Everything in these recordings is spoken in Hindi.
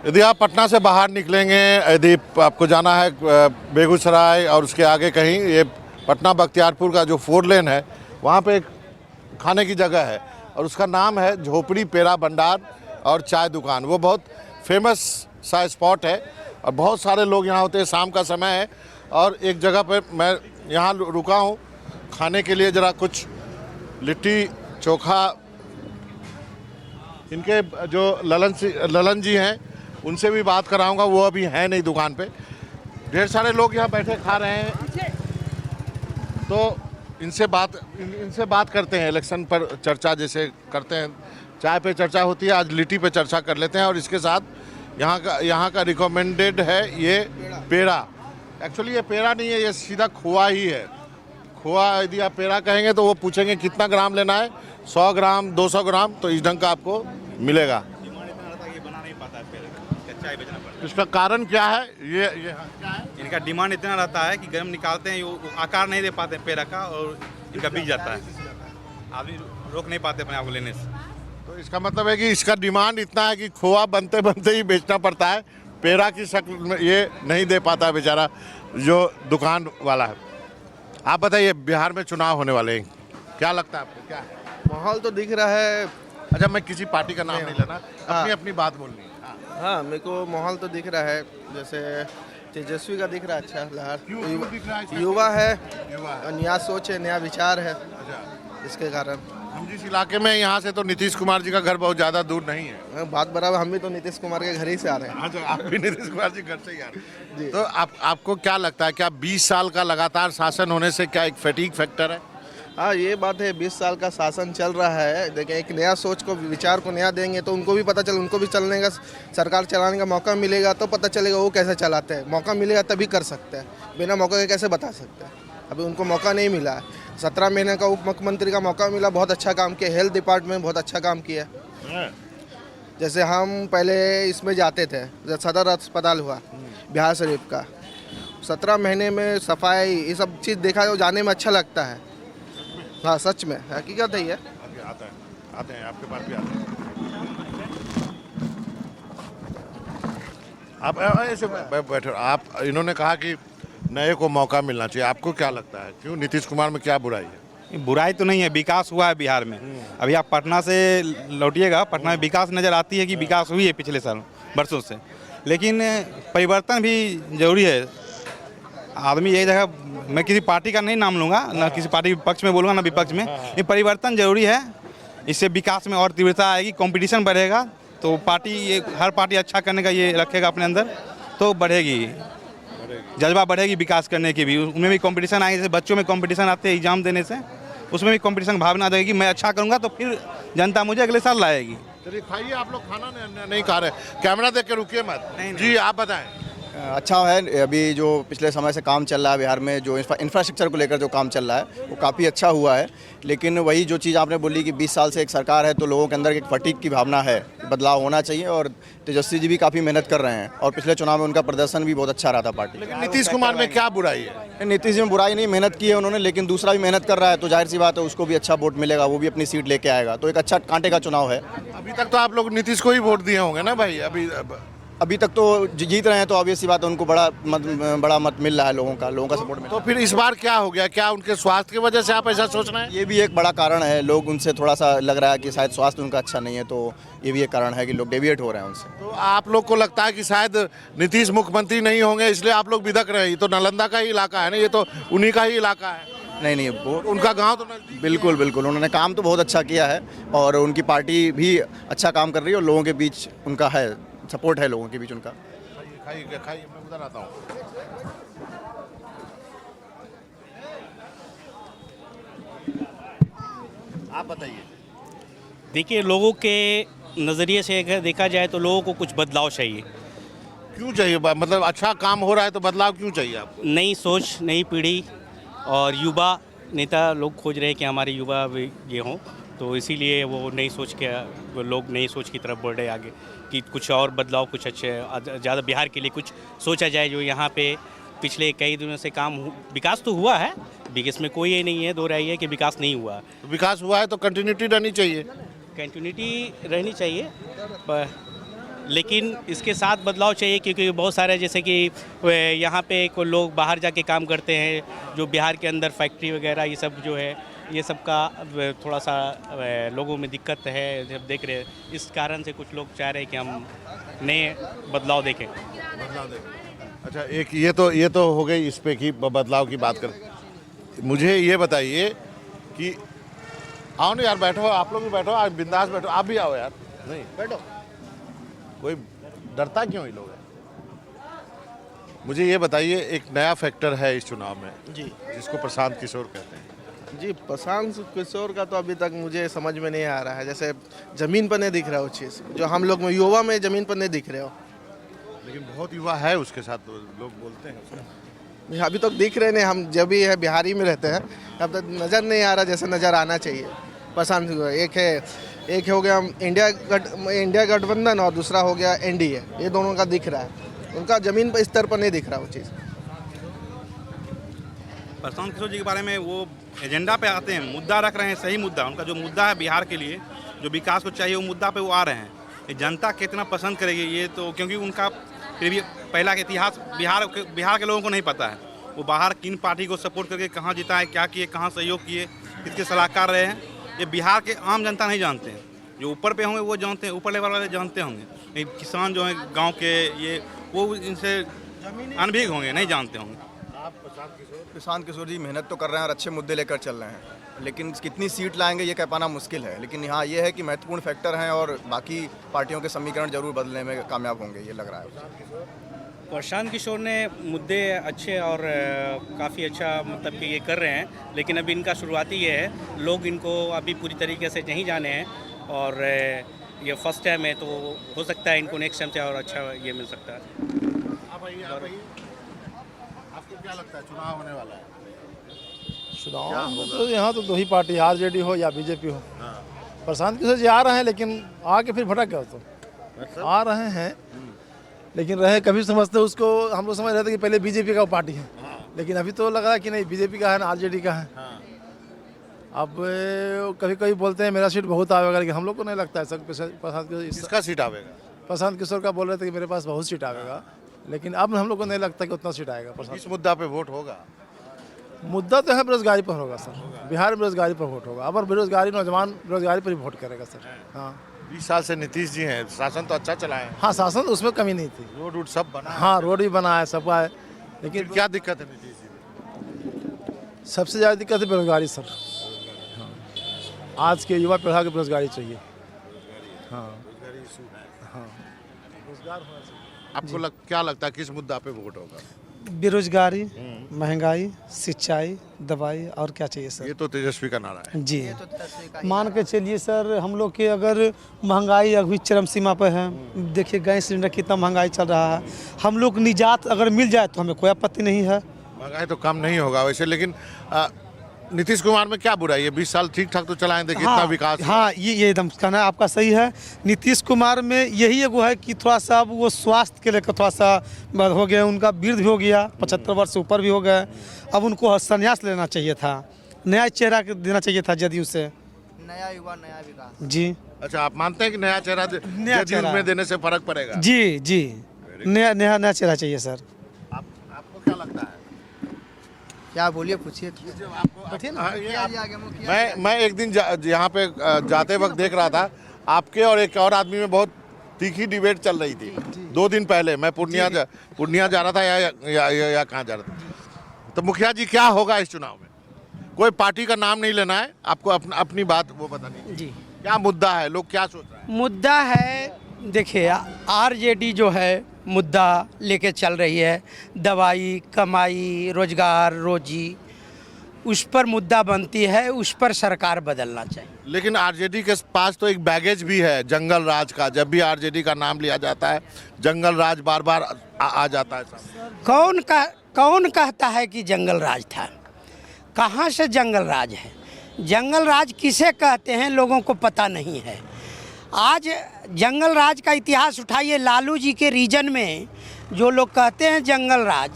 यदि आप पटना से बाहर निकलेंगे, यदि आपको जाना है बेगूसराय और उसके आगे कहीं, ये पटना बख्तियारपुर का जो 4 लेन है, वहाँ पे एक खाने की जगह है और उसका नाम है झोपड़ी पेड़ा भंडार और चाय दुकान। वो बहुत फेमस सा स्पॉट है और बहुत सारे लोग यहाँ होते हैं। शाम का समय है और एक जगह पर मैं यहाँ रुका हूँ खाने के लिए। ज़रा कुछ लिट्टी चोखा, इनके जो ललन जी हैं उनसे भी बात कराऊंगा, वो अभी हैं नहीं दुकान पे। ढेर सारे लोग यहाँ बैठे खा रहे हैं, तो इनसे बात करते हैं। इलेक्शन पर चर्चा जैसे करते हैं, चाय पे चर्चा होती है, आज लिट्टी पे चर्चा कर लेते हैं। और इसके साथ यहाँ का रिकमेंडेड है ये पेड़ा। एक्चुअली ये पेड़ा नहीं है, ये सीधा खोआ ही है। खोआ यदि आप पेड़ा कहेंगे तो वो पूछेंगे कितना ग्राम लेना है, 100 ग्राम 200 ग्राम, तो इस ढंग का आपको मिलेगा। इसका कारण क्या है? ये क्या है? इनका डिमांड इतना रहता है कि गर्म निकालते हैं, वो आकार नहीं दे पाते पेड़ा का और इनका बिक जाता है। आदमी रोक नहीं पाते अपने आप को लेने से। तो इसका मतलब है कि इसका डिमांड इतना है कि खोआ बनते बनते ही बेचना पड़ता है, पेड़ा की शक्ल में ये नहीं दे पाता है बेचारा जो दुकान वाला है। आप बताइए, बिहार में चुनाव होने वाले हैं, क्या लगता है आपको, क्या है माहौल? तो दिख रहा है। अच्छा, मैं किसी पार्टी का नाम नहीं लेना, अपनी अपनी बात बोलनी है। हाँ, मेरे को माहौल तो दिख रहा है, जैसे तेजस्वी का दिख रहा है। अच्छा लहर, क्यों दिख रहा है? युवा है युवा है। और नया सोच है, नया विचार है, अच्छा, इसके कारण। हम जिस इलाके में, यहाँ से तो नीतीश कुमार जी का घर बहुत ज़्यादा दूर नहीं है। बात बराबर, हम भी तो नीतीश कुमार के घर ही से आ रहे हैं। हाँ, तो आप भी नीतीश कुमार जी घर से ही आ रहे हैं। जी। तो आपको क्या लगता है, क्या 20 साल का लगातार शासन होने से क्या एक फैटीग फैक्टर है? हाँ, ये बात है। 20 साल का शासन चल रहा है। देखिए, एक नया सोच को, विचार को नया देंगे तो उनको भी पता चल, उनको भी चलने का, सरकार चलाने का मौका मिलेगा तो पता चलेगा वो कैसे चलाते हैं। मौका मिलेगा तभी कर सकते हैं, बिना मौके के कैसे बता सकते हैं। अभी उनको मौका नहीं मिला है। 17 महीने का उप मुख्यमंत्री का मौका मिला, बहुत अच्छा काम किया। हेल्थ डिपार्टमेंट बहुत अच्छा काम किया। जैसे हम पहले इसमें जाते थे, जब सदर अस्पताल हुआ बिहार शरीफ का, 17 महीने में सफाई, ये सब चीज़ देखा तो जाने में अच्छा लगता है। हाँ, सच में हकीकत है ये। आते हैं आपके पास भी आते हैं। आप ऐसे बैठो। आप, इन्होंने कहा कि नए को मौका मिलना चाहिए, आपको क्या लगता है, क्यों नीतीश कुमार में क्या बुराई है? बुराई तो नहीं है, विकास हुआ है बिहार में। अभी आप पटना से लौटिएगा, पटना में विकास नज़र आती है कि विकास हुई है पिछले साल बरसों से, लेकिन परिवर्तन भी जरूरी है। आदमी एक जगह, मैं किसी पार्टी का नहीं नाम लूँगा, ना किसी पार्टी के पक्ष में बोलूँगा ना विपक्ष में। ये परिवर्तन जरूरी है, इससे विकास में और तीव्रता आएगी, कंपटीशन बढ़ेगा। तो पार्टी, हर पार्टी अच्छा करने का ये रखेगा अपने अंदर तो बढ़ेगी, जज्बा बढ़ेगी विकास करने की भी। उनमें भी कंपटीशन आएगी, जैसे बच्चों में कंपटीशन आते हैं एग्जाम देने से, उसमें भी कंपटीशन भावना देगी। मैं अच्छा करूँगा तो फिर जनता मुझे अगले साल लाएगी। चलिए खाइए, आप लोग खाना नहीं खा रहे, कैमरा देख के रुकिए मत। जी, आप बताएं। अच्छा है। अभी जो पिछले समय से काम चल रहा है बिहार में, जो इंफ्रास्ट्रक्चर को लेकर जो काम चल रहा है वो काफ़ी अच्छा हुआ है। लेकिन वही जो चीज़ आपने बोली कि 20 साल से एक सरकार है तो लोगों के अंदर एक फटीग की भावना है, बदलाव होना चाहिए। और तेजस्वी जी भी काफ़ी मेहनत कर रहे हैं और पिछले चुनाव में उनका प्रदर्शन भी बहुत अच्छा रहा था पार्टी। लेकिन नीतीश कुमार में क्या बुराई है? नीतीश जी में बुराई नहीं, मेहनत की है उन्होंने, लेकिन दूसरा भी मेहनत कर रहा है तो जाहिर सी बात है उसको भी अच्छा वोट मिलेगा, वो भी अपनी सीट लेके आएगा। तो एक अच्छा कांटे का चुनाव है। अभी तक तो आप लोग नीतीश को ही वोट दिए होंगे ना भाई? अभी तक तो जीत रहे हैं तो ऑब्वियस सी बात है उनको बड़ा मत मिल रहा है, लोगों का सपोर्ट मिल रहा है। तो फिर इस बार क्या हो गया? क्या उनके स्वास्थ्य की वजह से आप ऐसा सोच रहे हैं? ये भी एक बड़ा कारण है। लोग उनसे थोड़ा सा लग रहा है कि शायद स्वास्थ्य उनका अच्छा नहीं है, तो ये भी एक कारण है कि लोग डेविएट हो रहे हैं उनसे। तो आप लोग को लगता है कि शायद नीतीश मुख्यमंत्री नहीं होंगे इसलिए आप लोग बिदक रहे हैं? ये तो नालंदा का ही इलाका है ना, ये तो उन्हीं का ही इलाका है। नहीं, वो उनका गाँव तो नजदीक। बिल्कुल, उन्होंने काम तो बहुत अच्छा किया है और उनकी पार्टी भी अच्छा काम कर रही है और लोगों के बीच उनका है सपोर्ट है, लोगों के बीच उनका। खाइए, मैं उधर आता हूँ। आप बताइए। देखिए, लोगों के नज़रिए से अगर देखा जाए तो लोगों को कुछ बदलाव चाहिए। क्यों चाहिए? मतलब अच्छा काम हो रहा है तो बदलाव क्यों चाहिए आपको? नई सोच, नई पीढ़ी और युवा नेता लोग खोज रहे हैं कि हमारे युवा भी ये हों, तो इसीलिए वो नई सोच के, वो लोग नई सोच की तरफ बढ़ रहे आगे कि कुछ और बदलाव, कुछ अच्छे ज़्यादा बिहार के लिए कुछ सोचा जाए। जो यहाँ पे पिछले कई दिनों से विकास तो हुआ है, विकास में कोई ये नहीं है, दो राय है कि विकास नहीं हुआ। विकास हुआ है तो कंटिन्यूटी रहनी चाहिए। कंटिन्यूटी रहनी चाहिए, पर लेकिन इसके साथ बदलाव चाहिए, क्योंकि बहुत सारे जैसे कि यहाँ पे कोई लोग बाहर जाके काम करते हैं, जो बिहार के अंदर फैक्ट्री वगैरह ये सब जो है, ये सब का थोड़ा सा लोगों में दिक्कत है जब देख रहे हैं। इस कारण से कुछ लोग चाह रहे हैं कि हम नए बदलाव देखें। अच्छा, एक ये तो हो गई इस पे की बदलाव की बात कर। मुझे ये बताइए कि आओ ना यार, बैठो, आप लोग भी बैठो, आज बिंदास बैठो, आप भी आओ यार, नहीं बैठो, कोई डरता क्यों ही लोग है। मुझे ये बताइए, एक नया फैक्टर है इस चुनाव में जी जिसको प्रशांत किशोर कहते हैं। जी, प्रशांत किशोर का तो अभी तक मुझे समझ में नहीं आ रहा है। जैसे ज़मीन पर नहीं दिख रहा है वो चीज़, जो हम लोग में युवा में ज़मीन पर नहीं दिख रहे हो। लेकिन बहुत युवा है उसके साथ, तो लोग बोलते हैं उसका। अभी तक दिख रहे नहीं, हम जब भी है बिहारी में रहते हैं, अब तक नज़र नहीं आ रहा जैसे नज़र आना चाहिए। प्रशांत किशोर एक हो गया इंडिया गठबंधन और दूसरा हो गया एनडीए, ये दोनों का दिख रहा है, उनका ज़मीन पर स्तर पर नहीं दिख रहा वो चीज़। प्रशांत किशोर जी के बारे में वो एजेंडा पे आते हैं, मुद्दा रख रहे हैं, सही मुद्दा, उनका जो मुद्दा है बिहार के लिए, जो विकास को चाहिए, वो मुद्दा पे वो आ रहे हैं। ये जनता कितना पसंद करेगी ये तो, क्योंकि उनका फिर भी पहला इतिहास बिहार के लोगों को नहीं पता है। वो बाहर किन पार्टी को सपोर्ट करके कहाँ जीता है, क्या किए, कहाँ सहयोग किए, किसके सलाहकार रहे हैं, ये बिहार के आम जनता नहीं जानते हैं। जो ऊपर पे होंगे वो जानते हैं, ऊपर लेवल वाले जानते होंगे। ये किसान जो है गाँव के, ये वो इनसे अनभिज्ञ होंगे, नहीं जानते होंगे। प्रशांत किशोर जी मेहनत तो कर रहे हैं और अच्छे मुद्दे लेकर चल रहे हैं, लेकिन कितनी सीट लाएंगे ये कह पाना मुश्किल है। लेकिन हाँ, ये है कि महत्वपूर्ण फैक्टर हैं और बाकी पार्टियों के समीकरण जरूर बदलने में कामयाब होंगे, ये लग रहा है। प्रशांत किशोर ने मुद्दे अच्छे और काफ़ी अच्छा मतलब कि ये कर रहे हैं, लेकिन अभी इनका शुरुआती ये है, लोग इनको अभी पूरी तरीके से नहीं जाने हैं और ये फर्स्ट टाइम है, तो हो सकता है इनको नेक्स्ट टाइम से और अच्छा ये मिल सकता है। आपको क्या लगता है चुनाव होने वाला है? चुनाव में तो यहाँ तो दो ही पार्टी, आरजेडी हो या बीजेपी हो। प्रशांत किशोर जी आ रहे हैं, लेकिन आके फिर भटक गए, तो आ रहे हैं लेकिन रहे कभी समझते उसको, हम लोग समझ रहे थे कि पहले बीजेपी का पार्टी है, लेकिन अभी तो लग रहा है कि नहीं, बीजेपी का है ना आरजेडी का है। अब कभी कभी बोलते हैं मेरा सीट बहुत आवेगा, लेकिन हम लोग को नहीं लगता है। प्रशांत किशोर, किसका सीट आवेगा? प्रशांत किशोर का बोल रहे थे कि मेरे पास बहुत सीट आवेगा, लेकिन अब हम लोग को नहीं लगता कि उतना सीट आएगा। प्रशांत इस मुद्दा पे वोट होगा? मुद्दा तो है बेरोजगारी पर होगा सर, बिहार में बेरोजगारी पर वोट होगा। अब बेरोजगारी, नौजवान बेरोजगारी पर ही वोट करेगा सर। हाँ, 20 साल से नीतीश जी हैं, शासन तो अच्छा चलाए हैं, हाँ शासन उसमें कमी नहीं थी, रोड वोड सब बना है। हाँ रोड भी बना है, सबका है, लेकिन लेकिन क्या दिक्कत है नीतीश जी में? सबसे ज़्यादा दिक्कत है बेरोजगारी सर। हाँ, आज के युवा पीढ़ी को बेरोजगारी चाहिए। हाँ हाँ, रोजगार होना चाहिए। आपको क्या लगता है किस मुद्दा पे वोट होगा? बेरोजगारी, महंगाई, सिंचाई, दवाई और क्या चाहिए सर? ये तो तेजस्वी का नारा है। जी, मान के चलिए सर, हम लोग के अगर महंगाई अभी चरम सीमा पर है, देखिए गैस सिलेंडर कितना महंगाई चल रहा है, हम लोग निजात अगर मिल जाए तो हमें कोई आपत्ति नहीं है। महंगाई तो कम नहीं होगा वैसे, लेकिन नीतीश कुमार में क्या बुराई है? 20 साल ठीक ठाक तो चलाएं, देखिए इतना विकास। हाँ, ये एकदम कहना आपका सही है। नीतीश कुमार में यही एगो है कि थोड़ा सा अब वो स्वास्थ्य के लेकर थोड़ा सा हो गया, उनका वृद्ध भी हो गया, 75 वर्ष से ऊपर भी हो गए। अब उनको संन्यास लेना चाहिए था, नया चेहरा देना चाहिए था जदयू से, नया युवा नया विकास। जी अच्छा, आप मानते हैं कि नया चेहरा जदयू में देने से फर्क पड़ेगा? जी जी, नया चेहरा चाहिए सर। आपको क्या लगता है? क्या बोलिए, पूछिए। मैं एक दिन यहाँ पे जाते वक्त देख रहा था, आपके और एक और आदमी में बहुत तीखी डिबेट चल रही थी। 2 दिन पहले मैं पूर्णिया जा रहा था या कहाँ जा रहा था। तो मुखिया जी, क्या होगा इस चुनाव में? कोई पार्टी का नाम नहीं लेना है आपको, अपनी बात वो बतानी जी। क्या मुद्दा है, लोग क्या सोच रहे हैं? मुद्दा है, देखिए आरजेडी जो है मुद्दा लेके चल रही है, दवाई, कमाई, रोजगार, रोजी, उस पर मुद्दा बनती है, उस पर सरकार बदलना चाहिए। लेकिन आरजेडी के पास तो एक बैगेज भी है जंगल राज का। जब भी आरजेडी का नाम लिया जाता है, जंगल राज बार बार आ जाता है। कौन कहता है कि जंगल राज था? कहाँ से जंगल राज है? जंगल राज किसे कहते हैं लोगों को पता नहीं है। आज जंगल राज का इतिहास उठाइए, लालू जी के रीजन में जो लोग कहते हैं जंगल राज,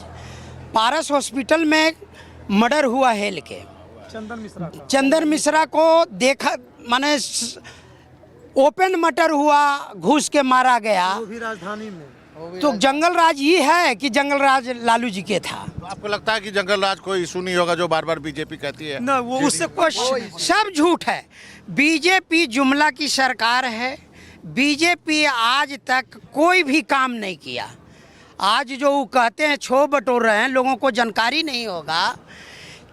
पारस हॉस्पिटल में मर्डर हुआ हेल के, चंदन मिश्रा को देखा, माने ओपन मर्डर हुआ, घूस के मारा गया, वो भी राजधानी में। तो जंगल राज ये है कि जंगल राज लालू जी के था। तो आपको लगता है कि जंगल राज कोई इशू नहीं होगा जो बार बार बीजेपी कहती है? ना वो उससे वो सब झूठ है। बीजेपी जुमला की सरकार है। बीजेपी आज तक कोई भी काम नहीं किया। आज जो वो कहते हैं छो बटोर रहे हैं, लोगों को जानकारी नहीं होगा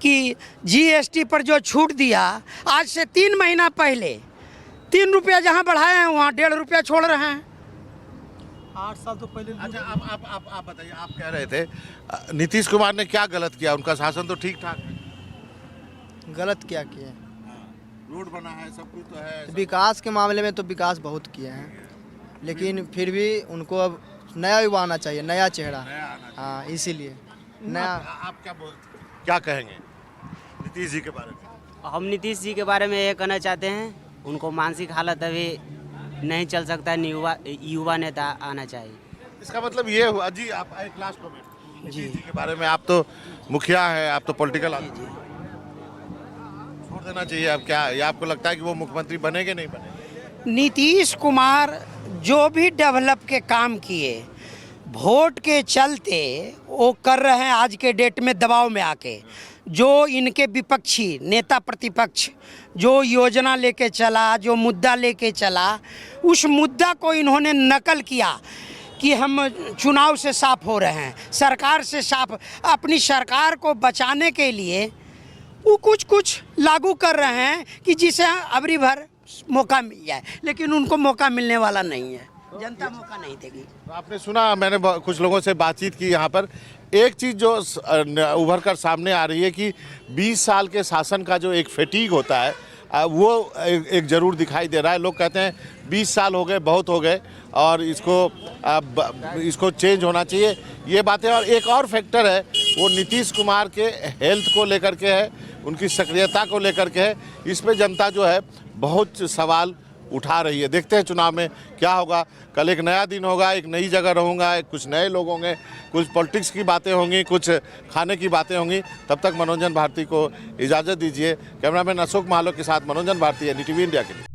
कि जीएसटी पर जो छूट दिया, आज से 3 महीना पहले 3 रुपया जहाँ बढ़ाए हैं वहाँ 1.5 रुपया छोड़ रहे हैं। 8 साल तो पहले। अच्छा, आप बताइए, आप कह रहे थे नीतीश कुमार ने क्या गलत किया? उनका शासन तो ठीक ठाक है। गलत क्या किए? रोड बना है, सब कुछ तो है। विकास के मामले में तो विकास बहुत किए हैं, लेकिन फिर भी उनको अब नया युवा आना चाहिए, नया चेहरा। हाँ, इसीलिए नया। आप क्या कहेंगे नीतीश जी के बारे में? हम नीतीश जी के बारे में ये कहना चाहते हैं, उनको मानसिक हालत अभी नहीं चल सकता, युवा नेता आना चाहिए। इसका मतलब ये हुआ जी, आप एक लास्ट कमेंट नीतीश जी के बारे में। आप तो मुखिया हैं, आप तो पॉलिटिकल आदमी, छोड़ देना चाहिए अब क्या? या आपको लगता है कि वो मुख्यमंत्री बनेंगे नहीं बनेंगे? नीतीश कुमार जो भी डेवलप के काम किए, वोट के चलते वो कर रहे हैं आज के डेट में दबाव में आके। जो इनके विपक्षी नेता प्रतिपक्ष जो योजना लेके चला, जो मुद्दा लेके चला, उस मुद्दा को इन्होंने नकल किया कि हम चुनाव से साफ हो रहे हैं, सरकार से साफ। अपनी सरकार को बचाने के लिए वो कुछ लागू कर रहे हैं कि जिसे अबरी भर मौका मिल जाए, लेकिन उनको मौका मिलने वाला नहीं है। जनता मौका नहीं देगी। आपने सुना, मैंने कुछ लोगों से बातचीत की यहाँ पर। एक चीज़ जो उभर कर सामने आ रही है कि 20 साल के शासन का जो एक फैटीग होता है वो एक ज़रूर दिखाई दे रहा है। लोग कहते हैं 20 साल हो गए, बहुत हो गए और इसको चेंज होना चाहिए, ये बातें। और एक और फैक्टर है, वो नीतीश कुमार के हेल्थ को लेकर के है, उनकी सक्रियता को लेकर के है। इस पर जनता जो है बहुत सवाल उठा रही है। देखते हैं चुनाव में क्या होगा। कल एक नया दिन होगा, एक नई जगह रहूँगा, कुछ नए लोग होंगे, कुछ पॉलिटिक्स की बातें होंगी, कुछ खाने की बातें होंगी। तब तक मनोरंजन भारती को इजाज़त दीजिए। कैमरामैन अशोक मालो के साथ मनोरंजन भारती, NDTV इंडिया के लिए।